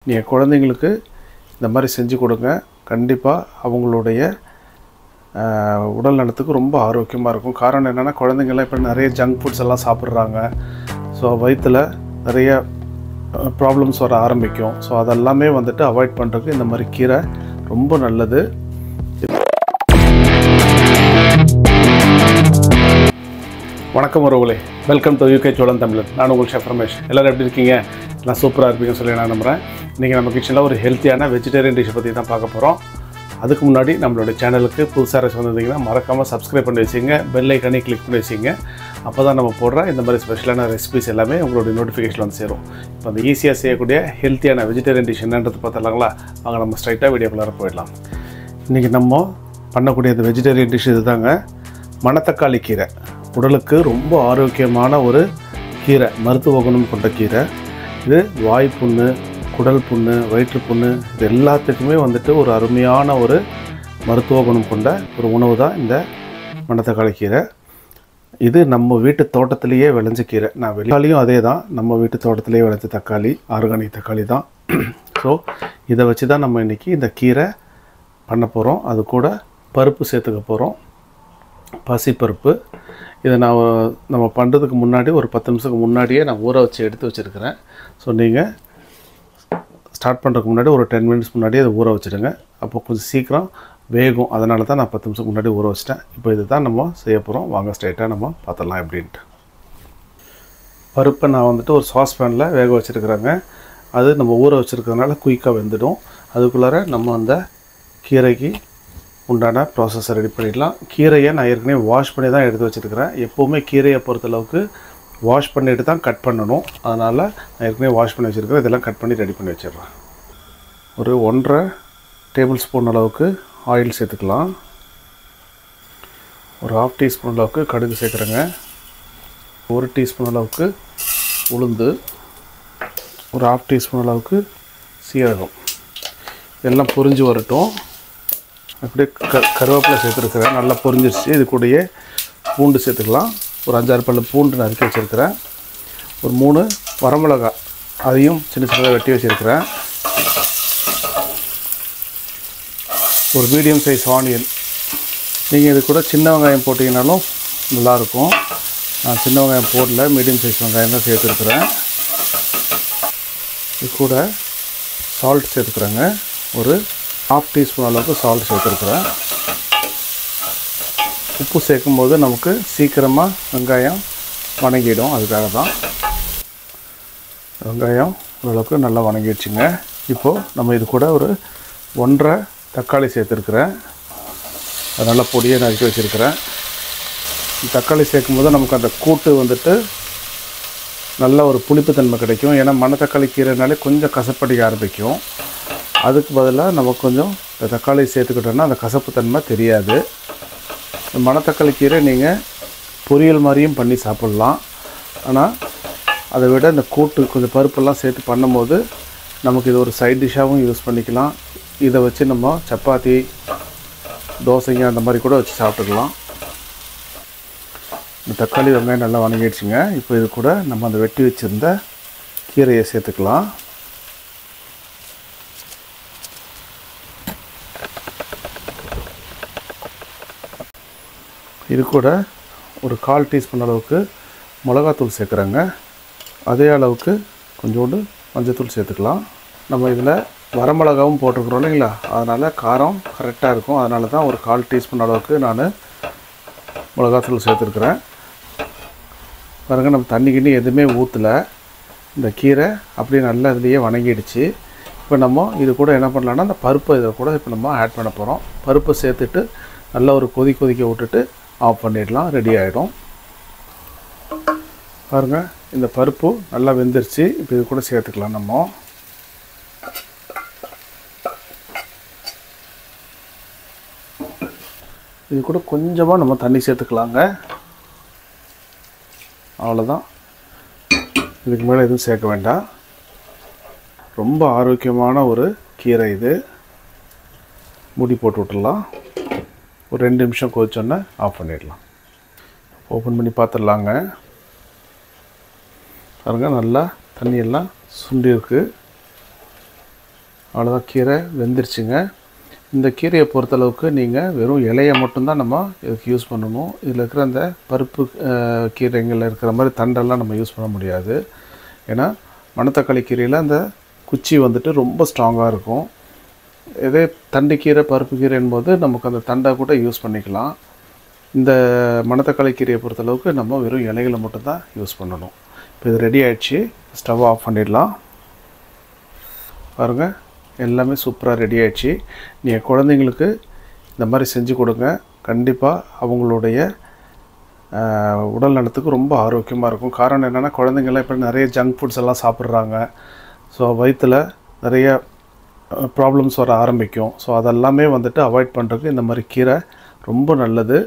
நீங்கள் குழந்தைங்களுக்கு இந்த மாதிரி செஞ்சு கொடுங்க. கண்டிப்பாக அவங்களுடைய உடல் நலத்துக்கு ரொம்ப ஆரோக்கியமாக இருக்கும். காரணம் என்னென்னா, குழந்தைங்கள்லாம் இப்போ நிறைய ஜங்க் ஃபுட்ஸ் எல்லாம் சாப்பிட்றாங்க. ஸோ வயிற்றில் நிறைய ப்ராப்ளம்ஸ் வர ஆரம்பிக்கும். ஸோ அதெல்லாமே வந்துட்டு அவாய்ட் பண்ணுறதுக்கு இந்த மாதிரி கீரை ரொம்ப நல்லது. வணக்கம் உறவுகளே, வெல்கம் டு யூகே சோழன் தமிழன். நான் உங்கள் ஷெஃப் ரமேஷ். எல்லோரும் எப்படி இருக்கீங்க? நான் சூப்பராக இருப்பீங்கன்னு சொல்லி நான் நம்புகிறேன். இன்றைக்கி நம்ம கிச்சனில் ஒரு ஹெல்த்தியான வெஜிடேரியன் டிஷ்ஷை பற்றி தான் பார்க்க போகிறோம். அதுக்கு முன்னாடி நம்மளோட சேனலுக்கு புதுசாக வந்திருந்தீங்கன்னா மறக்காமல் சப்ஸ்கிரைப் பண்ணி வச்சுங்க, பெல் ஐக்கானே கிளிக் பண்ணி வச்சுங்க. அப்போ தான் நம்ம போடுற இந்த மாதிரி ஸ்பெஷலான ரெசிபிஸ் எல்லாமே உங்களுடைய நோட்டிஃபிகேஷன் வந்து சேரும். இப்போ அந்த ஈஸியாக செய்யக்கூடிய ஹெல்த்தியான வெஜிடேரியன் டிஷ் என்னன்றது பார்த்துலாங்களா? வாங்க நம்ம ஸ்ட்ரைட்டாக வீடியோக்குள்ளார போயிடலாம். இன்றைக்கி நம்ம பண்ணக்கூடிய இந்த வெஜிடேரியன் டிஷ் இது தாங்க, மணத்தக்காளி கீரை. உடலுக்கு ரொம்ப ஆரோக்கியமான ஒரு கீரை, மருத்துவ குணம் கொண்ட கீரை. இது வாய் புண்ணு, குடல் புண்ணு, வயிற்று புண்ணு, இது எல்லாத்துக்குமே வந்துட்டு ஒரு அருமையான ஒரு மருத்துவ குணம் கொண்ட ஒரு உணவு தான் இந்த மணத்தக்காளி கீரை. இது நம்ம வீட்டு தோட்டத்திலேயே விளைஞ்ச கீரை. நான் வெளியாலையும் அதே தான், நம்ம வீட்டு தோட்டத்திலேயே விளைஞ்ச தக்காளி, ஆர்கானிக் தக்காளி தான். ஸோ இதை வச்சு தான் நம்ம இன்றைக்கி இந்த கீரை பண்ண போகிறோம். அது கூட பருப்பு சேர்த்துக்க போகிறோம், பாசிப்பருப்பு. இதை நம்ம பண்ணுறதுக்கு முன்னாடி ஒரு 10 நிமிஷத்துக்கு முன்னாடியே நான் ஊற வச்சு எடுத்து வச்சுருக்கிறேன். ஸோ நீங்கள் ஸ்டார்ட் பண்ணுறதுக்கு முன்னாடி ஒரு 10 மினிட்ஸ் முன்னாடியே அதை ஊற வச்சுடுங்க. அப்போ கொஞ்சம் சீக்கிரம் வேகும். அதனால தான் நான் 10 நிமிஷத்துக்கு முன்னாடி ஊற வச்சிட்டேன். இப்போ இது தான் நம்ம செய்ய போகிறோம். வாங்க ஸ்ட்ரைட்டாக நம்ம பார்த்துடலாம் எப்படின்ட்டு. பருப்பை நான் வந்துட்டு ஒரு சாஸ் பேனில் வேக வச்சுருக்குறேங்க. அது நம்ம ஊற வச்சுருக்கிறதுனால குயிக்காக வெந்துடும். அதுக்குள்ளார நம்ம அந்த கீரைக்கு உண்டான ப்ராசஸை ரெடி பண்ணிடலாம். கீரையை நான் ஏற்கனவே வாஷ் பண்ணி தான் எடுத்து வச்சுருக்கிறேன். எப்போவுமே கீரையை பொறுத்தளவுக்கு வாஷ் பண்ணிவிட்டு தான் கட் பண்ணணும். அதனால் நான் ஏற்கனவே வாஷ் பண்ணி வச்சுருக்கிறேன். இதெல்லாம் கட் பண்ணி ரெடி பண்ணி வச்சிடுறேன். ஒரு 1.5 டேபிள் ஸ்பூன் அளவுக்கு ஆயில் சேர்த்துக்கலாம். ஒரு 1/2 டீஸ்பூன் அளவுக்கு கடுகு சேர்க்குறேங்க. 1 டீஸ்பூன் அளவுக்கு உளுந்து, ஒரு 1/2 டீஸ்பூன் அளவுக்கு சீரகம். இதெல்லாம் பொரிஞ்சு வரட்டும். அப்படியே கருவேப்பிலை சேர்த்துருக்கிறேன், நல்லா பொரிஞ்சிருச்சு. இது கூடயே பூண்டு சேர்த்துக்கலாம். ஒரு 5-6 பல்லு பூண்டு நறுக்கி வச்சுருக்கிறேன். ஒரு 3 வரமிளகாய், அதையும் சின்ன சின்னதாக வெட்டி வச்சுருக்கிறேன். ஒரு மீடியம் சைஸ் ஆனியன். நீங்கள் இது கூட சின்ன வெங்காயம் போட்டிங்கனாலும் நல்லாயிருக்கும். நான் சின்ன வெங்காயம் போடல, மீடியம் சைஸ் வெங்காயம் தான் சேர்த்துருக்குறேன். இது கூட சால்ட் சேர்த்துக்கிறேங்க. ஒரு 1/2 டீஸ்பூன் அளவுக்கு சால்ட் சேர்த்துருக்குறேன். உப்பு சேர்க்கும் போது நமக்கு சீக்கிரமாக வெங்காயம் வணங்கிடும். அதுக்காக தான். வெங்காயம் ஓரளவுக்கு நல்லா வணங்கிடுச்சுங்க. இப்போது நம்ம இது கூட ஒரு 1.5 தக்காளி சேர்த்துருக்குறேன். அது நல்லா பொடியை நறுக்கி வச்சுருக்கிறேன். தக்காளி சேர்க்கும் போது நமக்கு அந்த கூட்டு வந்துட்டு நல்ல ஒரு புளிப்புத்தன்மை கிடைக்கும். ஏன்னா மணத்தக்காளி கீரைனாலே கொஞ்சம் கசப்படிக்க ஆரம்பிக்கும். அதுக்கு பதிலாக நமக்கு கொஞ்சம் இந்த தக்காளி சேர்த்துக்கிட்டோன்னா அந்த கசப்பு தன்மை தெரியாது. மணத்தக்காளி கீரை நீங்கள் பொரியல் மாதிரியும் பண்ணி சாப்பிட்லாம். ஆனால் அதை விட இந்த கூட்டு கொஞ்சம் பருப்பெல்லாம் சேர்த்து பண்ணும்போது நமக்கு இது ஒரு சைட் டிஷ்ஷாகவும் யூஸ் பண்ணிக்கலாம். இதை வச்சு நம்ம சப்பாத்தி, தோசைங்க அந்த மாதிரி கூட வச்சு சாப்பிட்டுக்கலாம். இந்த தக்காளி வெங்காயம் நல்லா வணங்கிடுச்சுங்க. இப்போ இது கூட நம்ம அந்த வெட்டி வச்சுருந்த கீரையை சேர்த்துக்கலாம். இது கூட ஒரு 1/4 டீஸ்பூன் அளவுக்கு மிளகாத்தூள் சேர்க்குறேங்க. அதே அளவுக்கு கொஞ்சோண்டு மஞ்சத்தூள் சேர்த்துக்கலாம். நம்ம இதில் வரமிளகாவும் போட்டிருக்கிறோம் இல்லைங்களா, அதனால் காரம் கரெக்டாக இருக்கும். அதனால தான் ஒரு 1/4 டீஸ்பூன் அளவுக்கு நான் மிளகாத்தூள் சேர்த்துருக்குறேன். பாருங்கள், நம்ம தண்ணி கிண்ணி எதுவுமே ஊற்றலை. இந்த கீரை அப்படியே நல்லா இதுலேயே வணங்கிடுச்சு. இப்போ நம்ம இது கூட என்ன பண்ணலான்னா, அந்த பருப்பை இதை கூட இப்போ நம்ம ஆட் பண்ண போகிறோம். பருப்பை சேர்த்துட்டு நல்லா ஒரு கொதிக்க விட்டுட்டு ஆஃப் பண்ணிடலாம். ரெடி ஆகிடும். பாருங்கள், இந்த பருப்பு நல்லா வெந்துருச்சு. இப்போ இது கூட சேர்த்துக்கலாம். நம்ம இது கூட கொஞ்சமாக நம்ம தண்ணி சேர்த்துக்கலாங்க. அவ்வளோதான், இதுக்கு மேலே எதுவும் சேர்க்க வேண்டாம். ரொம்ப ஆரோக்கியமான ஒரு கீரை இது. மூடி போட்டு விட்டுடலாம். ஒரு 2 நிமிஷம் கொதிச்சோன்னே ஆஃப் பண்ணிடலாம். ஓப்பன் பண்ணி பார்த்துடலாங்க. பாருங்கள், நல்லா தண்ணியெல்லாம் சுண்டி இருக்குது. அவ்வளோதான், கீரை வெந்துருச்சுங்க. இந்த கீரையை பொறுத்தளவுக்கு நீங்கள் வெறும் இலையை மட்டும்தான் நம்ம இதுக்கு யூஸ் பண்ணணும். இதில் இருக்கிற அந்த பருப்பு கீரைங்களில் இருக்கிற மாதிரி தண்டெல்லாம் நம்ம யூஸ் பண்ண முடியாது. ஏன்னா மணத்தக்காளி கீரையில் அந்த குச்சி வந்துட்டு ரொம்ப ஸ்ட்ராங்காக இருக்கும். இதே தண்டு கீரை பருப்பு கீரைன்னு போது நமக்கு அந்த தண்டை கூட யூஸ் பண்ணிக்கலாம். இந்த மணத்தக்காளி கீரையை பொறுத்தளவுக்கு நம்ம வெறும் இலைகளை மட்டும்தான் யூஸ் பண்ணணும். இப்போ இது ரெடி ஆகிடுச்சு. ஸ்டவ் ஆஃப் பண்ணிடலாம். பாருங்கள், எல்லாமே சூப்பராக ரெடி ஆகிடுச்சு. நீங்கள் குழந்தைங்களுக்கு இந்த மாதிரி செஞ்சு கொடுங்க. கண்டிப்பாக அவங்களுடைய உடல் நலத்துக்கு ரொம்ப ஆரோக்கியமாக இருக்கும். காரணம் என்னென்னா, குழந்தைங்கள்லாம் இப்போ நிறைய ஜங்க் ஃபுட்ஸ் எல்லாம் சாப்பிட்றாங்க. ஸோ வயிற்றில் நிறைய ப்ராப்ளம்ஸ் வர ஆரம்பிக்கும். ஸோ அதெல்லாமே வந்துட்டு அவாய்ட் பண்ணுறதுக்கு இந்த மாதிரி கீரை ரொம்ப நல்லது.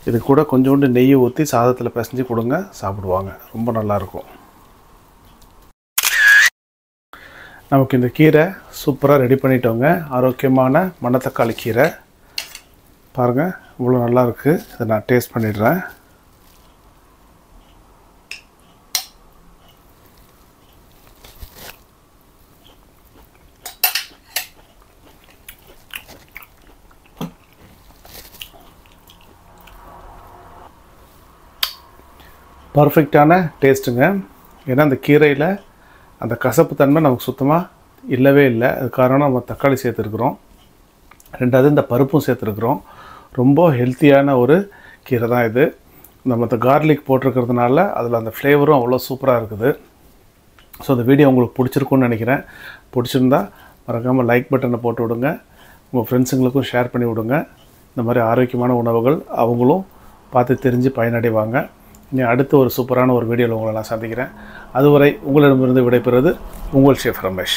இது கூட கொஞ்சோண்டு நெய்யை ஊற்றி சாதத்தில் பிசைஞ்சு கொடுங்க, சாப்பிடுவாங்க. ரொம்ப நல்லாயிருக்கும். நமக்கு இந்த கீரை சூப்பராக ரெடி பண்ணிட்டோங்க. ஆரோக்கியமான மணத்தக்காளி கீரை பாருங்கள், இவ்வளோ நல்லாயிருக்கு. இதை நான் டேஸ்ட் பண்ணிடுறேன். பர்ஃபெக்டான டேஸ்ட்டுங்க. ஏன்னா அந்த கீரையில் அந்த கசப்பு தன்மை நமக்கு சுத்தமாக இல்லவே இல்லை. அது காரணம் நம்ம தக்காளி சேர்த்துருக்குறோம். ரெண்டாவது இந்த பருப்பும் சேர்த்துருக்குறோம். ரொம்ப ஹெல்த்தியான ஒரு கீரை தான் இது. நம்ம இந்த கார்லிக் போட்டிருக்கிறதுனால அதில் அந்த ஃப்ளேவரும் அவ்வளோ சூப்பராக இருக்குது. ஸோ இந்த வீடியோ உங்களுக்கு பிடிச்சிருக்குன்னு நினைக்கிறேன். பிடிச்சிருந்தா மறக்காமல் லைக் பட்டனை போட்டு விடுங்க. உங்கள் ஃப்ரெண்ட்ஸுங்களுக்கும் ஷேர் பண்ணி விடுங்க. இந்த மாதிரி ஆரோக்கியமான உணவுகள் அவங்களும் பார்த்து தெரிஞ்சு பயனடைவாங்க. இனி அடுத்து ஒரு சூப்பரான ஒரு வீடியோவில் உங்களை நான் சந்திக்கிறேன். அதுவரை உங்களிடமிருந்து விடைபெறுவது உங்கள் ஷெஃப் ரமேஷ்.